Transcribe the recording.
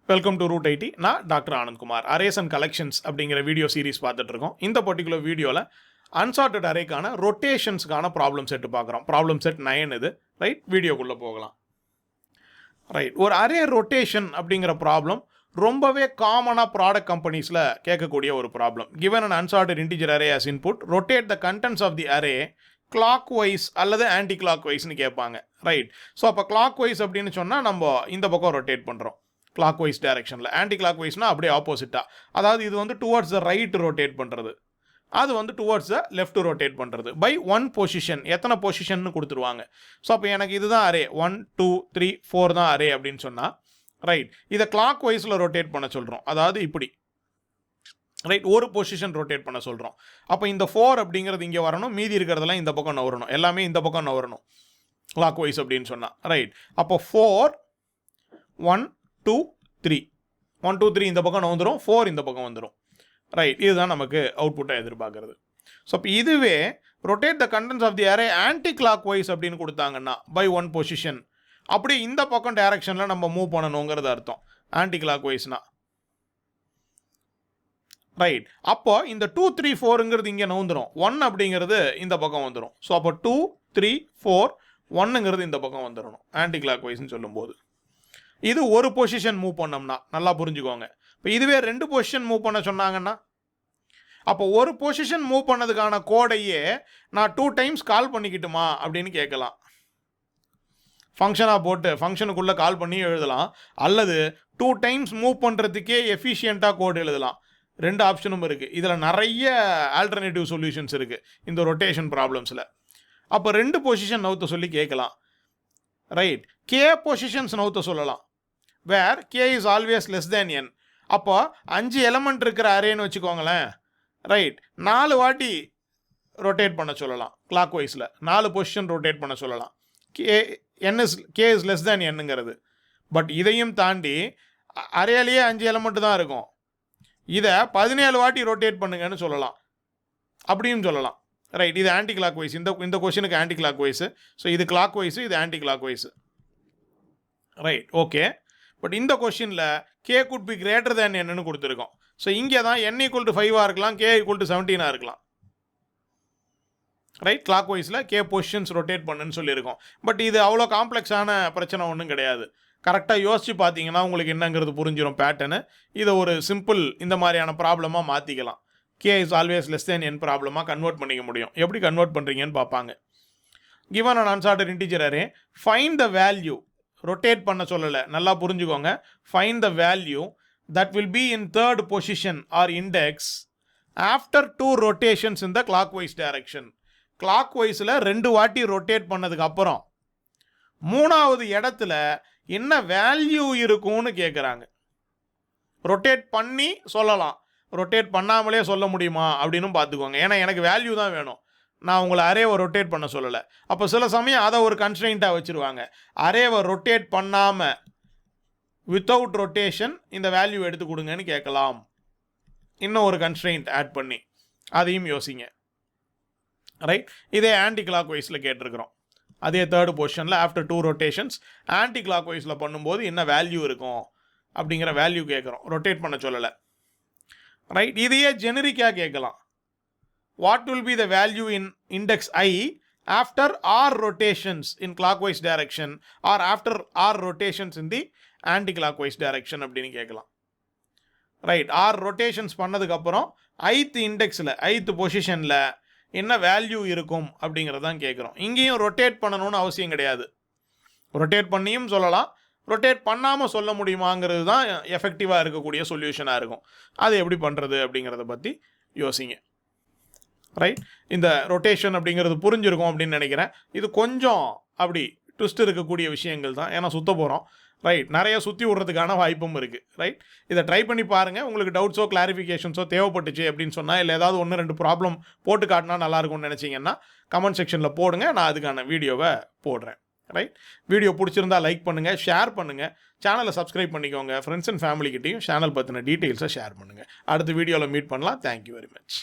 Welcome to root ID. நான் doctor Anandkumar. Arrays and collections அப்படிங்கிற video series பார்த்துட்டு இருக்கோம். இந்த பர்டிகுலர் வீடியோவில் அன்சார்ட்டட் அரேக்கான ரொட்டேஷன்ஸ்க்கான ப்ராப்ளம் செட் பார்க்குறோம். ப்ராப்ளம் செட் 9 இது. ரைட், வீடியோக்குள்ளே போகலாம். ரைட், ஒரு அரே ரொட்டேஷன் அப்படிங்கிற ப்ராப்ளம் ரொம்பவே காமனாக ப்ராடக்ட் கம்பெனிஸில் கேட்கக்கூடிய ஒரு problem. Given an unsorted integer array as input, rotate the contents of the array clockwise அல்லது ஆன்டி கிளாக் வைஸ்னு கேட்பாங்க. ரைட், ஸோ அப்போ கிளாக் வைஸ் அப்படின்னு சொன்னால் நம்ம இந்த பக்கம் ரொட்டேட் பண்ணுறோம் கிளாக் வைஸ் டைரக்ஷனில். ஆன்டி கிளாக் வைஸ்னால் அப்படியே ஆப்போசிட்டாக, அதாவது இது வந்து டுவர்ட்ஸ் த ரைட் ரொட்டேட் பண்ணுறது, அது வந்து டுவர்ட்ஸ் த லெஃப்ட் ரொட்டேட் பண்ணுறது பை ஒன் பொசிஷன். எத்தனை பொசிஷன்னு கொடுத்துருவாங்க. ஸோ அப்போ எனக்கு இதுதான் அரே 1 2 3 4 தான் அரே அப்படின்னு சொன்னால், ரைட், இதை கிளாக் வைஸில் ரொட்டேட் பண்ண சொல்கிறோம். அதாவது இப்படி ரைட், ஒரு பொசிஷன் ரொட்டேட் பண்ண சொல்கிறோம். அப்போ இந்த 4 அப்படிங்கிறது இங்கே வரணும், மீதி இருக்கிறதெல்லாம் இந்த பக்கம் நவரணும், எல்லாமே இந்த பக்கம் நவரணும் கிளாக் வைஸ் அப்படின்னு சொன்னால். ரைட், அப்போ 4 1 2 3 1 2 3 இந்த பக்கம் வந்துடும், 4 இந்த பக்கம் வந்துடும். ரைட், இதுதான் நமக்கு அவுட்புட்டாக எதிர்பார்க்கறது. ஸோ இப்போ இதுவே rotate the contents of the array anti clock wise அப்படின்னு கொடுத்தாங்கன்னா பை ஒன் பொசிஷன், அப்படி இந்த பக்கம் டைரக்ஷனில் நம்ம மூவ் பண்ணணுங்கிறது அர்த்தம் ஆன்டி கிளாக் வைஸ்னா. ரைட், அப்போ இந்த 2 3 4ங்கிறது இங்கே நவுந்துடும், 1 அப்படிங்கிறது இந்த பக்கம் வந்துடும். ஸோ அப்போ 2 3 4 1ங்கிறது இந்த பக்கம் வந்துடணும் ஆன்டி கிளாக் வைஸ்ன்னு சொல்லும்போது. இது ஒரு பொசிஷன் மூவ் பண்ணோம்னா நல்லா புரிஞ்சுக்கோங்க. இப்போ இதுவே 2 பொசிஷன் மூவ் பண்ண சொன்னாங்கன்னா, அப்போ ஒரு பொசிஷன் மூவ் பண்ணதுக்கான கோடையே நான் 2 டைம்ஸ் கால் பண்ணிக்கிட்டுமா அப்படின்னு கேட்கலாம். ஃபங்க்ஷனாக போட்டு ஃபங்க்ஷனுக்குள்ளே கால் பண்ணி எழுதலாம், அல்லது 2 டைம்ஸ் மூவ் பண்ணுறதுக்கே எஃபிஷியண்ட்டாக கோட் எழுதலாம். 2 ஆப்ஷனும் இருக்குது. இதில் நிறைய ஆல்டர்னேட்டிவ் சொல்யூஷன்ஸ் இருக்குது இந்த ரொட்டேஷன் ப்ராப்ளம்ஸில். அப்போ 2 பொசிஷன் நவுத்த சொல்லி கேட்கலாம். ரைட், கே பொசிஷன்ஸ் நவுத்த சொல்லலாம், where K is always less than N. அப்போ 5 எலமெண்ட் இருக்கிற அரேன்னு வச்சுக்கோங்களேன். ரைட், 4 வாட்டி ரொட்டேட் பண்ண சொல்லலாம் கிளாக் வைஸில், 4 பொசிஷன் ரொட்டேட் பண்ண சொல்லலாம். கே இஸ் லெஸ் தேன் என்னங்கிறது. பட் இதையும் தாண்டி அரேலேயே 5 எலமெண்ட் தான் இருக்கும், இதை 17 வாட்டி ரொட்டேட் பண்ணுங்கன்னு சொல்லலாம், அப்படின்னு சொல்லலாம். ரைட், இது ஆன்டி கிளாக் வைஸ். இந்த கொஷனுக்கு ஆன்டி கிளாக் வைஸு. ஸோ இது கிளாக் வைஸு, இது anticlockwise. Right, okay. But இந்த கொஷினில் k could be greater than என்னன்னு கொடுத்துருக்கோம். ஸோ இங்கே தான் n = 5 இருக்கலாம், k = 17 இருக்கலாம். ரைட், கிளாக் வைஸில் கே பொசிஷன்ஸ் ரொட்டேட் பண்ணுன்னு சொல்லியிருக்கோம். பட் இது அவ்வளோ காம்ப்ளெக்ஸான பிரச்சனை ஒன்றும் கிடையாது. கரெக்டாக யோசித்து பார்த்தீங்கன்னா உங்களுக்கு என்னங்கிறது புரிஞ்சிடும் பேட்டர்னு. இதை ஒரு சிம்பிள் இந்த மாதிரியான ப்ராப்ளமாக மாற்றிக்கலாம். K is always less than N ப்ராப்ளமாக கன்வெர்ட் பண்ணிக்க முடியும். எப்படி கன்வெர்ட் பண்ணுறீங்கன்னு பார்ப்பாங்க. Given an unsorted integer array, find the value, rotate பண்ண சொல்லலை, நல்லா புரிஞ்சுக்கோங்க. Find the value that will be in third position or index after 2 rotations in the clock wise direction. கிளாக் வைஸில் 2 வாட்டி ரொட்டேட் பண்ணதுக்கு அப்புறம் 3வது இடத்துல என்ன வேல்யூ இருக்கும்னு கேட்குறாங்க. ரொட்டேட் பண்ணி சொல்லலாம், ரொட்டேட் பண்ணாமலே சொல்ல முடியுமா அப்படின்னு பார்த்துக்கோங்க. ஏன்னா எனக்கு வேல்யூ தான் வேணும், நான் உங்களை அரேவை ரொட்டேட் பண்ண சொல்லலை. அப்போ சில சமயம் அதை ஒரு கன்ஸ்ட்ரெயின்ட்டாக வச்சுருவாங்க. அரேவை ரொட்டேட் பண்ணாமல் வித்தவுட் ரொட்டேஷன் இந்த வேல்யூ எடுத்து கொடுங்கன்னு கேட்கலாம். இன்னும் ஒரு கன்ஸ்ட்ரெயின்ட் ஆட் பண்ணி அதையும் யோசிங்க. ரைட், இதே ஆன்டி கிளாக் வைஸில் கேட்டிருக்கிறோம். அதே தேர்ட் பொசிஷனில் ஆஃப்டர் 2 ரொட்டேஷன்ஸ் ஆன்டி கிளாக் வைஸில் பண்ணும்போது என்ன வேல்யூ இருக்கும் அப்படிங்கிற வேல்யூ கேட்குறோம், ரொட்டேட் பண்ண சொல்லலை. ரைட், இதையே ஜெனரிக்காக கேட்கலாம். What will be the value in index i after r rotations in clock wise direction or after r rotations in the anti clock wise direction அப்படின்னு கேட்கலாம். ரைட், ஆர் ரொட்டேஷன்ஸ் பண்ணதுக்கப்புறம் ஐத் இண்டெக்ஸில் ஐத் பொசிஷனில் என்ன வேல்யூ இருக்கும் அப்படிங்கிறது தான் கேட்குறோம். இங்கேயும் ரொட்டேட் பண்ணணும்னு அவசியம் கிடையாது, ரொட்டேட் பண்ணியும் சொல்லலாம், ரொட்டேட் பண்ணாமல் சொல்ல முடியுமாங்கிறது தான் எஃபெக்டிவாக இருக்கக்கூடிய சொல்யூஷனாக இருக்கும். அது எப்படி பண்ணுறது அப்படிங்கிறத பற்றி யோசிங்க. ரைட், இந்த ரொட்டேஷன் அப்படிங்கிறது புரிஞ்சிருக்கும் அப்படின்னு நினைக்கிறேன். இது கொஞ்சம் அப்படி ட்விஸ்ட் இருக்கக்கூடிய விஷயங்கள் தான், ஏன்னா சுற்ற போகிறோம். ரைட், நிறைய சுற்றி விடுறதுக்கான வாய்ப்பும் இருக்குது. ரைட், இதை ட்ரை பண்ணி பாருங்கள். உங்களுக்கு டவுட்ஸோ கிளாரிஃபிகேஷன்ஸோ தேவைப்பட்டுச்சு அப்படின்னு சொன்னால், இல்லை ஏதாவது 1-2 ப்ராப்ளம் போட்டு காட்டினா நல்லாயிருக்கும்னு நினச்சிங்கன்னா கமெண்ட் செக்ஷனில் போடுங்க, நான் அதுக்கான வீடியோவை போடுறேன். ரைட், வீடியோ பிடிச்சிருந்தா லைக் பண்ணுங்கள், ஷேர் பண்ணுங்கள், சேனலை சப்ஸ்கிரைப் பண்ணிக்கோங்க. ஃப்ரெண்ட்ஸ் அண்ட் ஃபேமிலிக்கிட்டையும் சேனல் பற்றின டீட்டெயில்ஸை ஷேர் பண்ணுங்கள். அடுத்த வீடியோவில் மீட் பண்ணலாம். Thank you very much.